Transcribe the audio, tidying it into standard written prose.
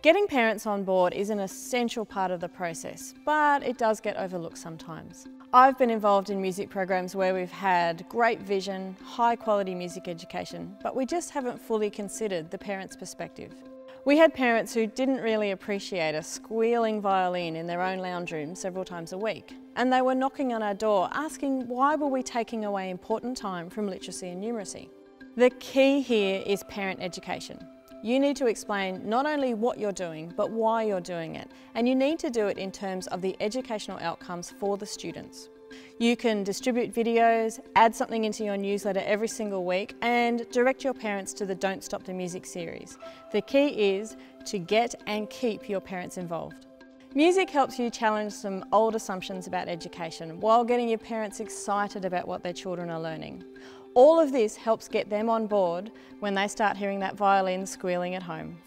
Getting parents on board is an essential part of the process, but it does get overlooked sometimes. I've been involved in music programs where we've had great vision, high quality music education, but we just haven't fully considered the parent's perspective. We had parents who didn't really appreciate a squealing violin in their own lounge room several times a week, and they were knocking on our door asking why were we taking away important time from literacy and numeracy. The key here is parent education. You need to explain not only what you're doing, but why you're doing it. And you need to do it in terms of the educational outcomes for the students. You can distribute videos, add something into your newsletter every single week, and direct your parents to the Don't Stop the Music series. The key is to get and keep your parents involved. Music helps you challenge some old assumptions about education while getting your parents excited about what their children are learning. All of this helps get them on board when they start hearing that violin squealing at home.